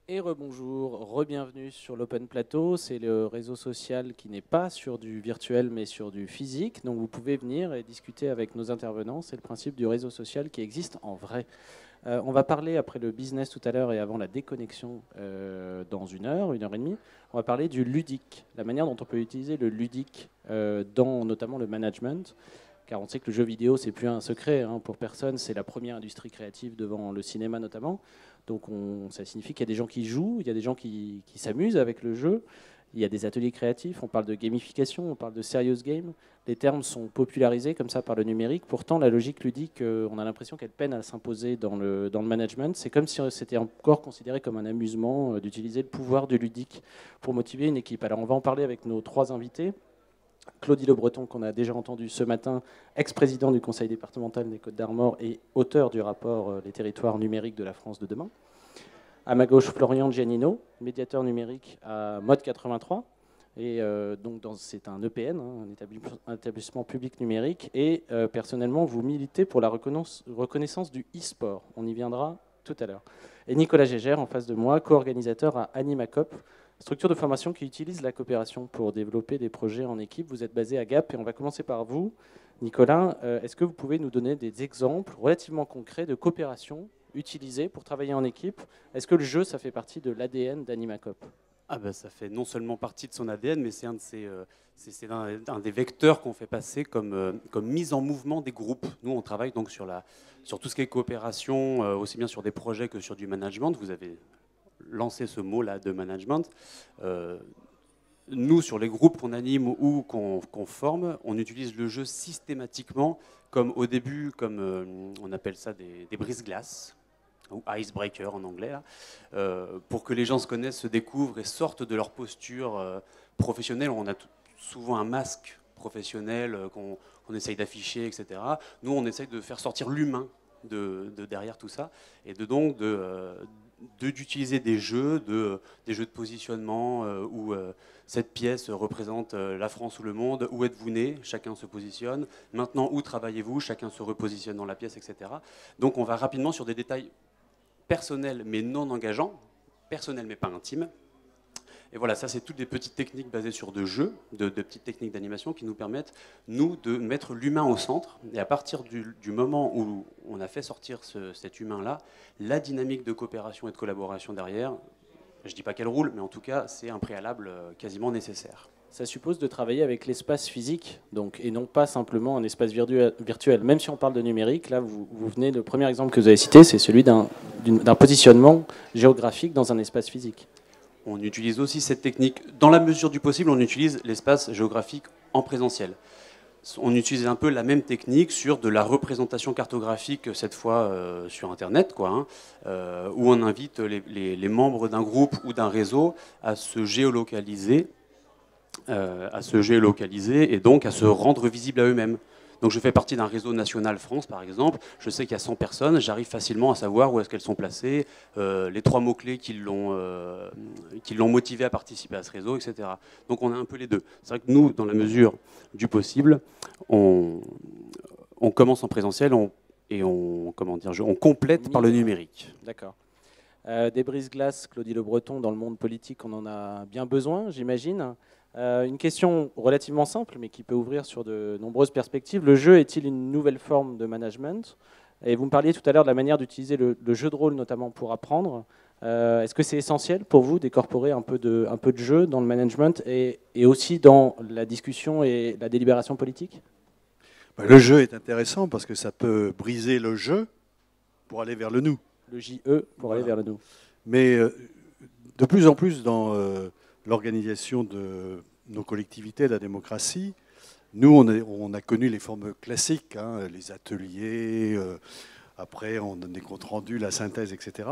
Et rebonjour, re-bienvenue sur l'Open Plateau. C'est le réseau social qui n'est pas sur du virtuel mais sur du physique. Donc vous pouvez venir et discuter avec nos intervenants. C'est le principe du réseau social qui existe en vrai. On va parler après le business tout à l'heure et avant la déconnexion dans une heure et demie. On va parler du ludique, la manière dont on peut utiliser le ludique dans notamment le management. Car on sait que le jeu vidéo, c'est plus un secret pour personne. C'est la première industrie créative devant le cinéma notamment. Donc ça signifie qu'il y a des gens qui jouent, il y a des gens qui s'amusent avec le jeu. Il y a des ateliers créatifs, on parle de gamification, on parle de serious game. Les termes sont popularisés comme ça par le numérique. Pourtant, la logique ludique, on a l'impression qu'elle peine à s'imposer dans le management. C'est comme si c'était encore considéré comme un amusement d'utiliser le pouvoir du ludique pour motiver une équipe. Alors, on va en parler avec nos trois invités. Claudie Le Breton, qu'on a déjà entendu ce matin, ex-président du conseil départemental des Côtes-d'Armor et auteur du rapport Les territoires numériques de la France de demain. À ma gauche, Florian Giannino, médiateur numérique à Mode 83. Et donc c'est un EPN, un établissement public numérique. Et personnellement, vous militez pour la reconnaissance du e-sport. On y viendra tout à l'heure. Et Nicolas Gégère, en face de moi, co-organisateur à AnimaCop, structure de formation qui utilise la coopération pour développer des projets en équipe. Vous êtes basé à Gap et on va commencer par vous. Nicolas, est-ce que vous pouvez nous donner des exemples relativement concrets de coopération utilisée pour travailler en équipe? Est-ce que le jeu, ça fait partie de l'ADN d'AnimaCop? Ah ben, ça fait non seulement partie de son ADN, mais c'est un des vecteurs qu'on fait passer comme mise en mouvement des groupes. Nous, on travaille donc sur tout ce qui est coopération, aussi bien sur des projets que sur du management. Vous avez lancé ce mot-là de management. Nous, sur les groupes qu'on anime ou qu'on forme, on utilise le jeu systématiquement, comme au début, comme on appelle ça des brise-glaces, ou icebreaker en anglais, là, pour que les gens se connaissent, se découvrent et sortent de leur posture professionnelle. On a souvent un masque professionnel qu'on essaye d'afficher, etc. Nous, on essaye de faire sortir l'humain de derrière tout ça, et d'utiliser des jeux de positionnement où cette pièce représente la France ou le monde, où êtes-vous né, chacun se positionne, maintenant où travaillez-vous, chacun se repositionne dans la pièce, etc. Donc on va rapidement sur des détails personnels mais non engageants, personnels mais pas intimes. Et voilà, ça c'est toutes des petites techniques basées sur de jeux, de petites techniques d'animation qui nous permettent, nous, de mettre l'humain au centre. Et à partir du moment où on a fait sortir cet humain-là, la dynamique de coopération et de collaboration derrière, je ne dis pas qu'elle roule, mais en tout cas c'est un préalable quasiment nécessaire. Ça suppose de travailler avec l'espace physique, donc, et non pas simplement un espace virtuel. Même si on parle de numérique, là, vous venez, le premier exemple que vous avez cité, c'est celui d'un positionnement géographique dans un espace physique. On utilise aussi cette technique, dans la mesure du possible, on utilise l'espace géographique en présentiel. On utilise un peu la même technique sur de la représentation cartographique, cette fois sur Internet, où on invite les membres d'un groupe ou d'un réseau à se géolocaliser, et donc à se rendre visible à eux-mêmes. Donc je fais partie d'un réseau national France, par exemple. Je sais qu'il y a 100 personnes. J'arrive facilement à savoir où est-ce qu'elles sont placées, les 3 mots-clés qui l'ont motivé à participer à ce réseau, etc. Donc on a un peu les deux. C'est vrai que nous, dans la mesure du possible, on commence en présentiel et on complète par le numérique. D'accord. Des brise-glaces, Claudie Le Breton, dans le monde politique, on en a bien besoin, j'imagine. Une question relativement simple, mais qui peut ouvrir sur de nombreuses perspectives. Le jeu est-il une nouvelle forme de management? Et vous me parliez tout à l'heure de la manière d'utiliser le jeu de rôle, notamment pour apprendre. Est-ce que c'est essentiel pour vous d'incorporer un peu de jeu dans le management et aussi dans la discussion et la délibération politique? Le jeu est intéressant parce que ça peut briser le jeu pour aller vers le nous. Le JE pour aller vers le nous. Mais de plus en plus dans l'organisation de nos collectivités, de la démocratie, nous, on a connu les formes classiques, les ateliers, après on a des comptes rendus, la synthèse, etc.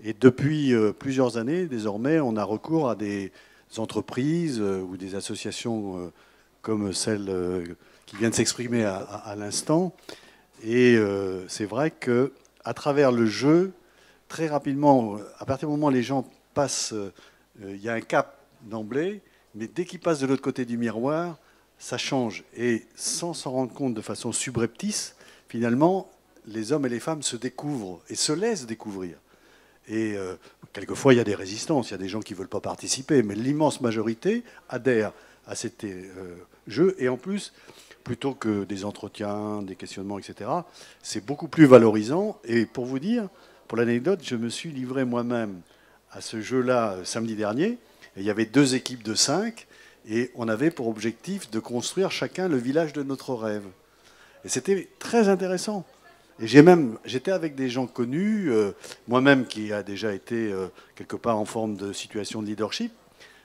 Et depuis plusieurs années, désormais, on a recours à des entreprises ou des associations comme celle qui vient de s'exprimer à l'instant. Et c'est vrai qu'à travers le jeu, très rapidement, à partir du moment où les gens passent, il y a un cap d'emblée, mais dès qu'ils passent de l'autre côté du miroir, ça change. Et sans s'en rendre compte de façon subreptice, finalement, les hommes et les femmes se découvrent et se laissent découvrir. Et quelquefois, il y a des résistances, il y a des gens qui ne veulent pas participer, mais l'immense majorité adhère à ces jeux. Et en plus, plutôt que des entretiens, des questionnements, etc., c'est beaucoup plus valorisant. Et pour vous dire, pour l'anecdote, je me suis livré moi-même à ce jeu-là samedi dernier. Et il y avait 2 équipes de 5, et on avait pour objectif de construire chacun le village de notre rêve. Et c'était très intéressant. Et j'étais avec des gens connus, moi-même qui a déjà été quelque part en forme de situation de leadership.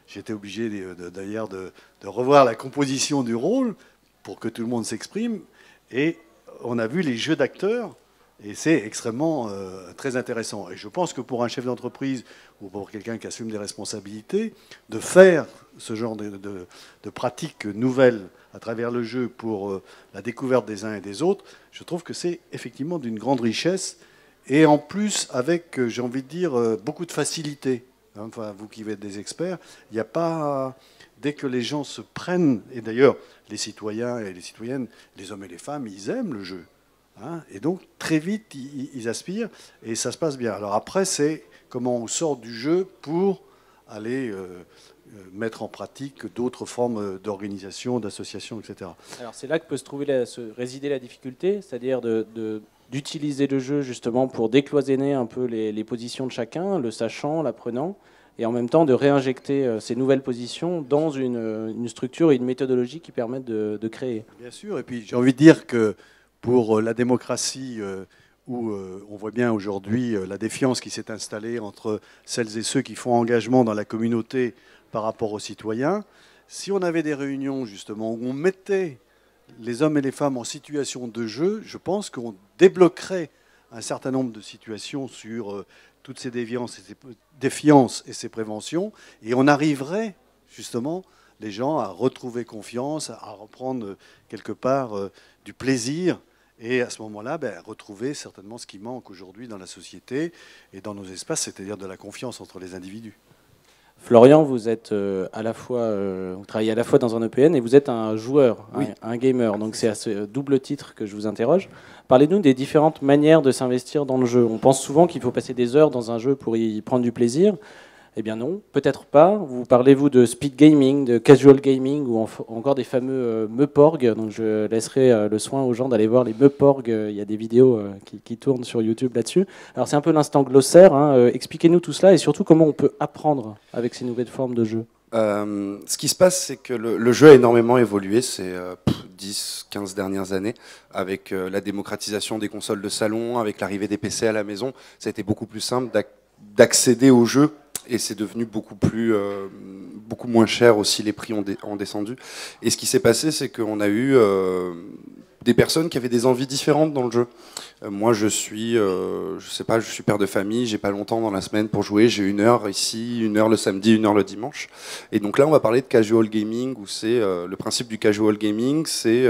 J'étais obligé d'ailleurs de revoir la composition du rôle pour que tout le monde s'exprime. Et on a vu les jeux d'acteurs, et c'est extrêmement très intéressant. Et je pense que pour un chef d'entreprise ou pour quelqu'un qui assume des responsabilités, de faire ce genre de pratiques nouvelles à travers le jeu pour la découverte des uns et des autres, je trouve que c'est effectivement d'une grande richesse. Et en plus, avec, j'ai envie de dire, beaucoup de facilité. Enfin, vous qui êtes des experts, il n'y a pas... Dès que les gens se prennent, et d'ailleurs, les citoyens et les citoyennes, les hommes et les femmes, ils aiment le jeu. Et donc, très vite, ils aspirent, et ça se passe bien. Alors après, c'est comment on sort du jeu pour aller mettre en pratique d'autres formes d'organisation, d'association, etc. Alors c'est là que peut résider la difficulté, c'est-à-dire d'utiliser le jeu justement pour décloisonner un peu les positions de chacun, le sachant, l'apprenant, et en même temps de réinjecter ces nouvelles positions dans une structure et une méthodologie qui permettent de créer. Bien sûr, et puis j'ai envie de dire que pour la démocratie, où on voit bien aujourd'hui la défiance qui s'est installée entre celles et ceux qui font engagement dans la communauté par rapport aux citoyens, si on avait des réunions justement où on mettait les hommes et les femmes en situation de jeu, je pense qu'on débloquerait un certain nombre de situations sur toutes ces défiances et ces préventions, et on arriverait justement les gens à retrouver confiance, à reprendre quelque part du plaisir, et à ce moment-là, retrouver certainement ce qui manque aujourd'hui dans la société et dans nos espaces, c'est-à-dire de la confiance entre les individus. Florian, vous êtes vous travaillez à la fois dans un EPN et vous êtes un joueur, oui, un gamer. Donc c'est à ce double titre que je vous interroge. Parlez-nous des différentes manières de s'investir dans le jeu. On pense souvent qu'il faut passer des heures dans un jeu pour y prendre du plaisir. Eh bien non, peut-être pas. Vous parlez-vous de speed gaming, de casual gaming ou encore des fameux Meuporg. Donc je laisserai le soin aux gens d'aller voir les Meuporg. Il y a des vidéos qui tournent sur YouTube là-dessus. Alors c'est un peu l'instant glossaire. Expliquez-nous tout cela et surtout comment on peut apprendre avec ces nouvelles formes de jeu. Ce qui se passe, c'est que le jeu a énormément évolué ces 10-15 dernières années, avec la démocratisation des consoles de salon, avec l'arrivée des PC à la maison. Ça a été beaucoup plus simple d'accéder au jeu. Et c'est devenu beaucoup moins cher aussi, les prix ont descendu. Et ce qui s'est passé, c'est qu'on a eu des personnes qui avaient des envies différentes dans le jeu. Moi, je suis père de famille, j'ai pas longtemps dans la semaine pour jouer, j'ai 1 heure ici, 1 heure le samedi, 1 heure le dimanche. Et donc là, on va parler de casual gaming, où c'est le principe du casual gaming, c'est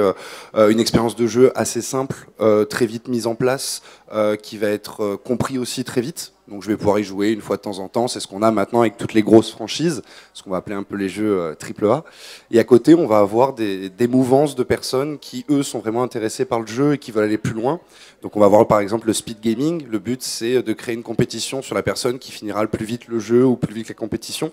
une expérience de jeu assez simple, très vite mise en place, qui va être compris aussi très vite. Donc je vais pouvoir y jouer une fois de temps en temps. C'est ce qu'on a maintenant avec toutes les grosses franchises, ce qu'on va appeler un peu les jeux AAA. Et à côté, on va avoir des mouvances de personnes qui, eux, sont vraiment intéressés par le jeu et qui veulent aller plus loin. Donc on va voir par exemple le speed gaming. Le but, c'est de créer une compétition sur la personne qui finira le plus vite le jeu ou plus vite la compétition,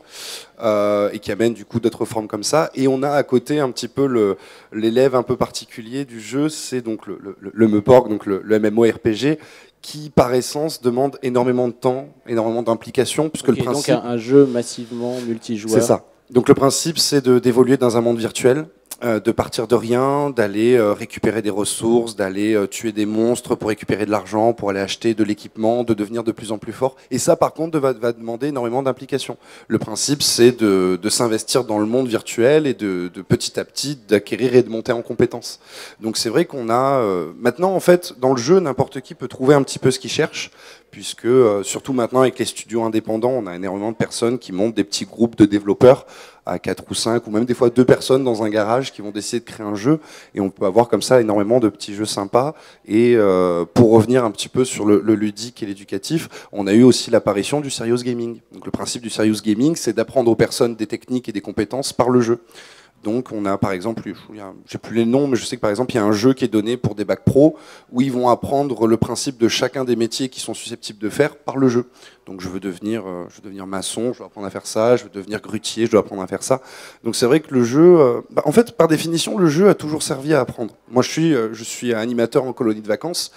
et qui amène du coup d'autres formes comme ça. Et on a à côté un petit peu l'élève un peu particulier du jeu, c'est donc le Meuporg, donc le MMORPG, qui par essence demande énormément de temps, énormément d'implication, puisque le principe... Donc un jeu massivement multijoueur. C'est ça. Donc le principe, c'est d'évoluer dans un monde virtuel, de partir de rien, d'aller récupérer des ressources, d'aller tuer des monstres pour récupérer de l'argent, pour aller acheter de l'équipement, de devenir de plus en plus fort. Et ça, par contre, va demander énormément d'implication. Le principe, c'est de s'investir dans le monde virtuel et de petit à petit d'acquérir et de monter en compétences. Donc c'est vrai qu'on a... maintenant, en fait, dans le jeu, n'importe qui peut trouver un petit peu ce qu'il cherche, puisque surtout maintenant avec les studios indépendants, on a énormément de personnes qui montent des petits groupes de développeurs à 4 ou 5 ou même des fois 2 personnes dans un garage qui vont décider de créer un jeu, et on peut avoir comme ça énormément de petits jeux sympas. Et pour revenir un petit peu sur le ludique et l'éducatif, on a eu aussi l'apparition du serious gaming. Donc le principe du serious gaming, c'est d'apprendre aux personnes des techniques et des compétences par le jeu. Donc on a par exemple, j'ai plus les noms, mais je sais que par exemple il y a un jeu qui est donné pour des bacs pro où ils vont apprendre le principe de chacun des métiers qu'ils sont susceptibles de faire par le jeu. Donc je veux devenir maçon, je dois apprendre à faire ça, je veux devenir grutier, je dois apprendre à faire ça. Donc c'est vrai que le jeu, en fait par définition le jeu a toujours servi à apprendre. Moi je suis animateur en colonie de vacances.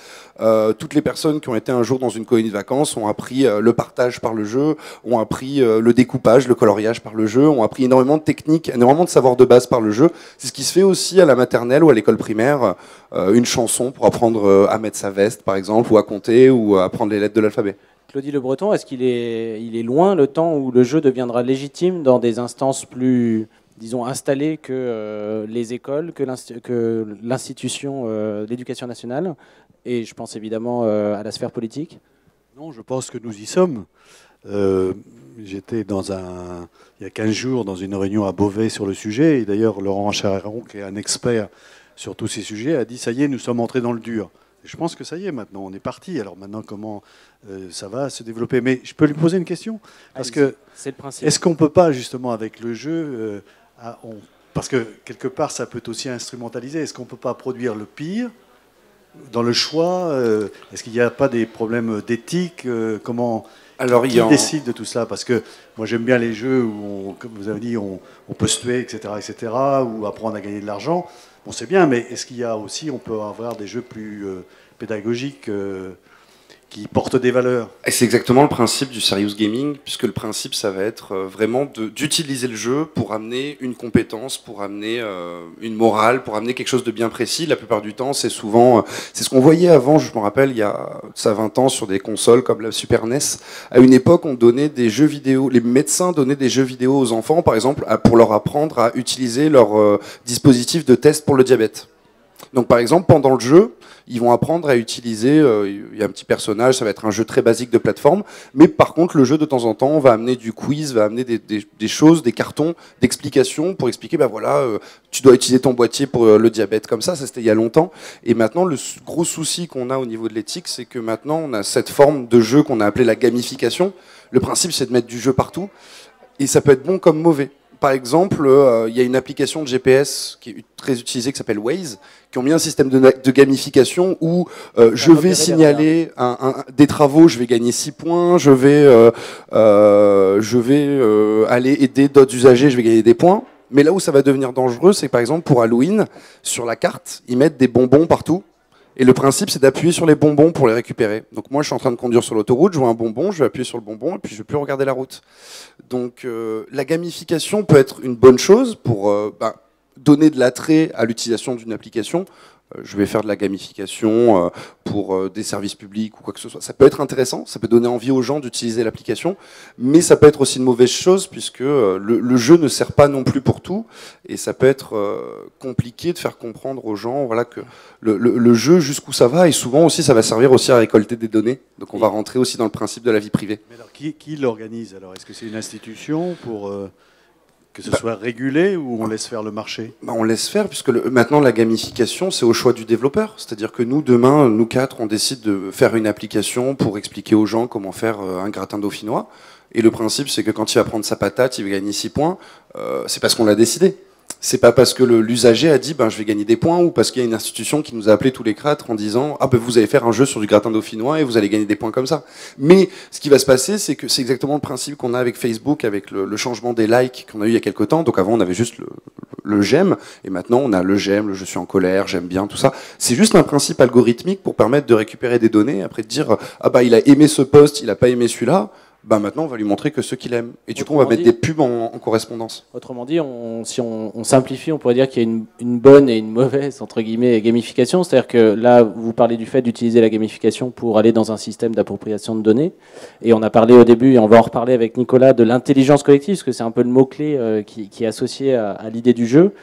Toutes les personnes qui ont été un jour dans une colonie de vacances ont appris le partage par le jeu, ont appris le découpage, le coloriage par le jeu, ont appris énormément de techniques, énormément de savoir de base par le jeu. C'est ce qui se fait aussi à la maternelle ou à l'école primaire, une chanson pour apprendre à mettre sa veste par exemple, ou à compter, ou à apprendre les lettres de l'alphabet. Claudie Le Breton, est-ce qu'il est loin le temps où le jeu deviendra légitime dans des instances plus, disons, installées que les écoles, que l'institution l'éducation nationale, et je pense évidemment à la sphère politique? Non, je pense que nous y sommes. J'étais il y a 15 jours dans une réunion à Beauvais sur le sujet, et d'ailleurs Laurent Charéron, qui est un expert sur tous ces sujets, a dit « ça y est, nous sommes entrés dans le dur ». Je pense que ça y est, maintenant, on est parti. Alors maintenant, comment ça va se développer? Mais je peux lui poser une question? Parce que c'est le principe. Est-ce qu'on ne peut pas, justement, avec le jeu, parce que quelque part, ça peut aussi instrumentaliser, est-ce qu'on ne peut pas produire le pire dans le choix? Est-ce qu'il n'y a pas des problèmes d'éthique? Qui décide de tout ça? Parce que moi, j'aime bien les jeux où, comme vous avez dit, on peut se tuer, etc., ou apprendre à gagner de l'argent. Bon, c'est bien, mais est-ce qu'il y a aussi, on peut avoir des jeux plus pédagogiques qui portent des valeurs? Et c'est exactement le principe du serious gaming, puisque le principe, ça va être vraiment d'utiliser le jeu pour amener une compétence, pour amener une morale, pour amener quelque chose de bien précis. La plupart du temps, c'est ce qu'on voyait avant, je me rappelle, il y a ça 20 ans, sur des consoles comme la Super NES. À une époque, on donnait des jeux vidéo, les médecins donnaient des jeux vidéo aux enfants, par exemple, pour leur apprendre à utiliser leur dispositif de test pour le diabète. Donc par exemple, pendant le jeu, ils vont apprendre à utiliser, il y a un petit personnage, ça va être un jeu très basique de plateforme, mais par contre le jeu de temps en temps va amener du quiz, va amener des choses, des cartons d'explications pour expliquer, voilà, tu dois utiliser ton boîtier pour le diabète comme ça c'était il y a longtemps. Et maintenant le gros souci qu'on a au niveau de l'éthique, c'est que maintenant on a cette forme de jeu qu'on a appelé la gamification. Le principe, c'est de mettre du jeu partout, et ça peut être bon comme mauvais. Par exemple, il y a une application de GPS qui est très utilisée qui s'appelle Waze, qui ont mis un système de gamification où je vais signaler des travaux, je vais gagner 6 points, je vais aller aider d'autres usagers, je vais gagner des points. Mais là où ça va devenir dangereux, c'est que par exemple pour Halloween, sur la carte, ils mettent des bonbons partout. Et le principe, c'est d'appuyer sur les bonbons pour les récupérer. Donc moi, je suis en train de conduire sur l'autoroute, je vois un bonbon, je vais appuyer sur le bonbon et puis je ne vais plus regarder la route. Donc la gamification peut être une bonne chose pour donner de l'attrait à l'utilisation d'une application. Je vais faire de la gamification pour des services publics ou quoi que ce soit. Ça peut être intéressant, ça peut donner envie aux gens d'utiliser l'application, mais ça peut être aussi une mauvaise chose puisque le jeu ne sert pas non plus pour tout, et ça peut être compliqué de faire comprendre aux gens que le jeu, jusqu'où ça va, et souvent aussi ça va servir aussi à récolter des données. Donc on va rentrer aussi dans le principe de la vie privée. Mais alors qui l'organise alors? Est-ce que c'est une institution pour que ce soit régulé, ou on laisse faire le marché? On laisse faire, puisque maintenant la gamification, c'est au choix du développeur. C'est-à-dire que nous, demain, nous 4, on décide de faire une application pour expliquer aux gens comment faire un gratin dauphinois. Et le principe, c'est que quand il va prendre sa patate, il va gagner 6 points. C'est parce qu'on l'a décidé. C'est pas parce que l'usager a dit je vais gagner des points, ou parce qu'il y a une institution qui nous a appelé tous les 4 en disant vous allez faire un jeu sur du gratin dauphinois et vous allez gagner des points comme ça. Mais ce qui va se passer, c'est que c'est exactement le principe qu'on a avec Facebook, avec le changement des likes qu'on a eu il y a quelques temps. Donc avant on avait juste le j'aime, et maintenant on a le j'aime, le je suis en colère, j'aime bien, tout ça. C'est juste un principe algorithmique pour permettre de récupérer des données, après de dire il a aimé ce post, il a pas aimé celui-là. Maintenant, on va lui montrer que ceux qu'il aime. Et du coup, on va mettre des pubs en correspondance. Autrement dit, si on simplifie, on pourrait dire qu'il y a une bonne et une mauvaise, entre guillemets, gamification. C'est-à-dire que là, vous parlez du fait d'utiliser la gamification pour aller dans un système d'appropriation de données. Et on a parlé au début, et on va en reparler avec Nicolas, de l'intelligence collective, parce que c'est un peu le mot-clé qui est associé à l'idée du jeu.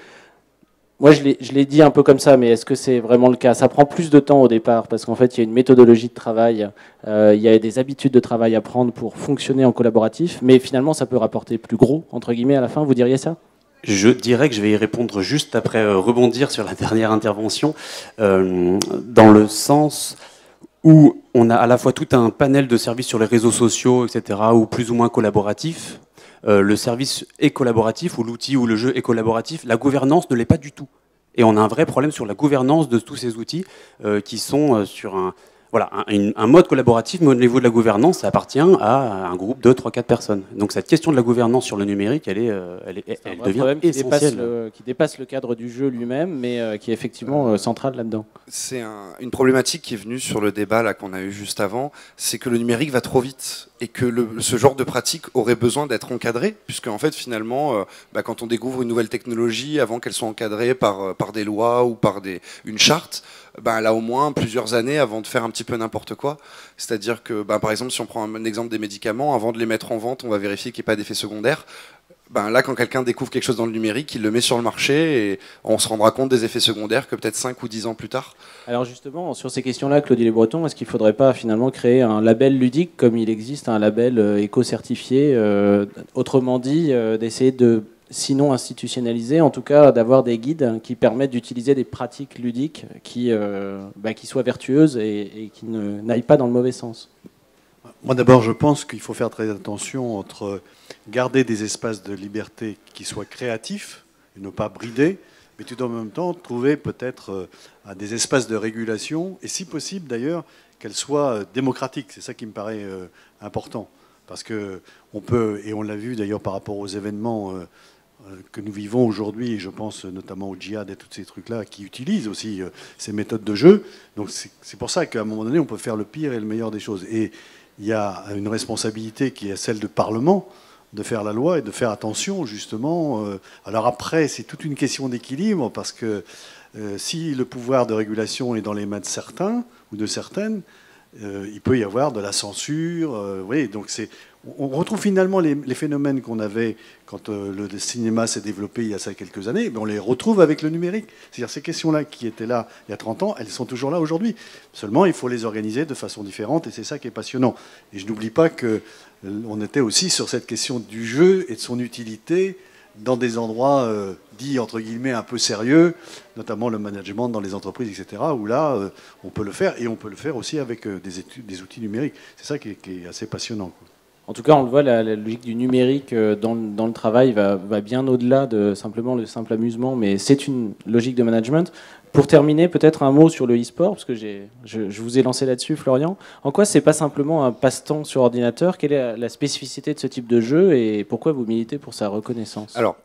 Moi, je l'ai dit un peu comme ça, mais est-ce que c'est vraiment le cas? Ça prend plus de temps au départ, parce qu'en fait, il y a une méthodologie de travail, il y a des habitudes de travail à prendre pour fonctionner en collaboratif, mais finalement, ça peut rapporter plus gros, entre guillemets, à la fin. Vous diriez ça? Je dirais que je vais y répondre juste après rebondir sur la dernière intervention, dans le sens où on a à la fois tout un panel de services sur les réseaux sociaux, etc., ou plus ou moins collaboratifs, le service est collaboratif, ou l'outil ou le jeu est collaboratif. La gouvernance ne l'est pas du tout. Et on a un vrai problème sur la gouvernance de tous ces outils qui sont sur un mode collaboratif, mais au niveau de la gouvernance, ça appartient à un groupe de 3-4 personnes. Donc cette question de la gouvernance sur le numérique, elle devient essentielle. Qui dépasse le cadre du jeu lui-même, mais qui est effectivement central là-dedans. C'est une problématique qui est venue sur le débat là qu'on a eu juste avant, c'est que le numérique va trop vite et que ce genre de pratique aurait besoin d'être encadré, puisque en fait finalement, quand on découvre une nouvelle technologie, avant qu'elle soit encadrée par des lois ou par une charte, elle a au moins plusieurs années avant de faire un petit peu n'importe quoi. C'est-à-dire que, par exemple, si on prend un exemple des médicaments, avant de les mettre en vente, on va vérifier qu'il n'y ait pas d'effet secondaire. Là, quand quelqu'un découvre quelque chose dans le numérique, il le met sur le marché et on se rendra compte des effets secondaires que peut-être 5 ou 10 ans plus tard. Alors justement, sur ces questions-là, Claudie Lebreton, est-ce qu'il ne faudrait pas finalement créer un label ludique comme il existe un label éco-certifié, autrement dit, d'essayer de, sinon institutionnaliser, en tout cas d'avoir des guides qui permettent d'utiliser des pratiques ludiques qui soient vertueuses et qui n'aillent pas dans le mauvais sens? Moi d'abord, je pense qu'il faut faire très attention entre garder des espaces de liberté qui soient créatifs et ne pas brider, mais tout en même temps trouver peut-être des espaces de régulation et si possible d'ailleurs qu'elles soient démocratiques. C'est ça qui me paraît important. Parce qu'on peut, et on l'a vu d'ailleurs par rapport aux événements que nous vivons aujourd'hui, et je pense notamment au djihad et tous ces trucs-là, qui utilisent aussi ces méthodes de jeu. Donc c'est pour ça qu'à un moment donné, on peut faire le pire et le meilleur des choses. Et il y a une responsabilité qui est celle du Parlement, de faire la loi et de faire attention, justement. Alors après, c'est toute une question d'équilibre, parce que si le pouvoir de régulation est dans les mains de certains ou de certaines, il peut y avoir de la censure. Oui, donc on retrouve finalement les phénomènes qu'on avait quand le cinéma s'est développé il y a ça quelques années, mais on les retrouve avec le numérique. C'est-à-dire ces questions-là qui étaient là il y a 30 ans, elles sont toujours là aujourd'hui. Seulement, il faut les organiser de façon différente et c'est ça qui est passionnant. Et je n'oublie pas qu'on était aussi sur cette question du jeu et de son utilité dans des endroits dits, entre guillemets, un peu sérieux, notamment le management dans les entreprises, etc., où là, on peut le faire, et on peut le faire aussi avec des outils numériques. C'est ça qui est assez passionnant, quoi. En tout cas, on le voit, la logique du numérique dans le travail va bien au-delà de simplement le simple amusement, mais c'est une logique de management. Pour terminer, peut-être un mot sur le e-sport, parce que je vous ai lancé là-dessus, Florian. En quoi c'est pas simplement un passe-temps sur ordinateur? Quelle est la spécificité de ce type de jeu et pourquoi vous militez pour sa reconnaissance? Alors,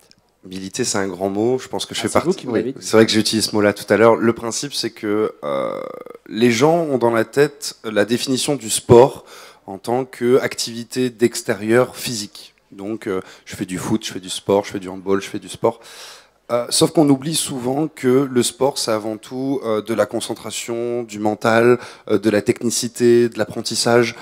militer, c'est un grand mot. Je pense que je fais partie. Oui, c'est vrai que j'ai utilisé ce mot-là tout à l'heure. Le principe, c'est que les gens ont dans la tête la définition du sport en tant qu'activité d'extérieur physique. Donc, je fais du foot, je fais du sport, je fais du handball, je fais du sport. Sauf qu'on oublie souvent que le sport, c'est avant tout de la concentration, du mental, de la technicité, de l'apprentissage.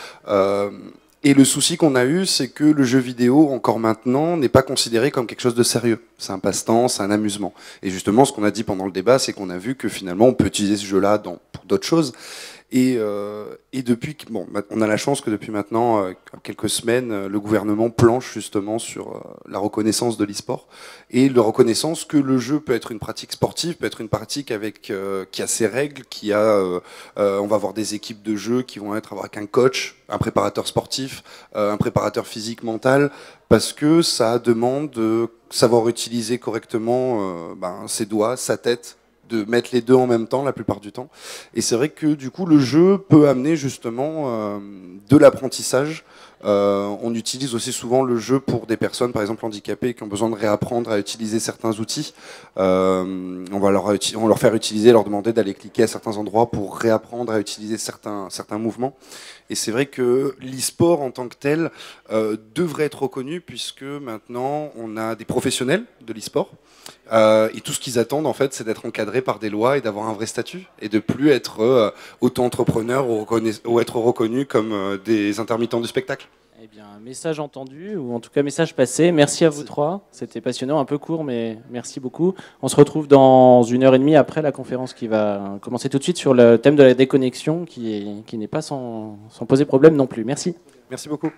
Et le souci qu'on a eu, c'est que le jeu vidéo, encore maintenant, n'est pas considéré comme quelque chose de sérieux. C'est un passe-temps, c'est un amusement. Et justement, ce qu'on a dit pendant le débat, c'est qu'on a vu que finalement, on peut utiliser ce jeu-là pour d'autres choses. Et depuis, on a la chance que depuis maintenant quelques semaines, le gouvernement planche justement sur la reconnaissance de l'e-sport et la reconnaissance que le jeu peut être une pratique sportive, peut être une pratique qui a ses règles, on va avoir des équipes de jeu qui vont être avec un coach, un préparateur sportif, un préparateur physique, mental, parce que ça demande de savoir utiliser correctement ses doigts, sa tête, de mettre les deux en même temps la plupart du temps. Et c'est vrai que du coup le jeu peut amener justement de l'apprentissage. On utilise aussi souvent le jeu pour des personnes par exemple handicapées qui ont besoin de réapprendre à utiliser certains outils. On va leur faire utiliser, leur demander d'aller cliquer à certains endroits pour réapprendre à utiliser certains mouvements. Et c'est vrai que l'e-sport en tant que tel devrait être reconnu puisque maintenant on a des professionnels de l'e-sport. Et tout ce qu'ils attendent en fait, c'est d'être encadrés par des lois et d'avoir un vrai statut et de plus être auto-entrepreneurs ou être reconnus comme des intermittents du spectacle. Eh bien, message entendu, ou en tout cas message passé. Merci à vous trois. C'était passionnant, un peu court, mais merci beaucoup. On se retrouve dans 1h30 après la conférence qui va commencer tout de suite sur le thème de la déconnexion qui n'est pas sans poser problème non plus. Merci. Merci beaucoup.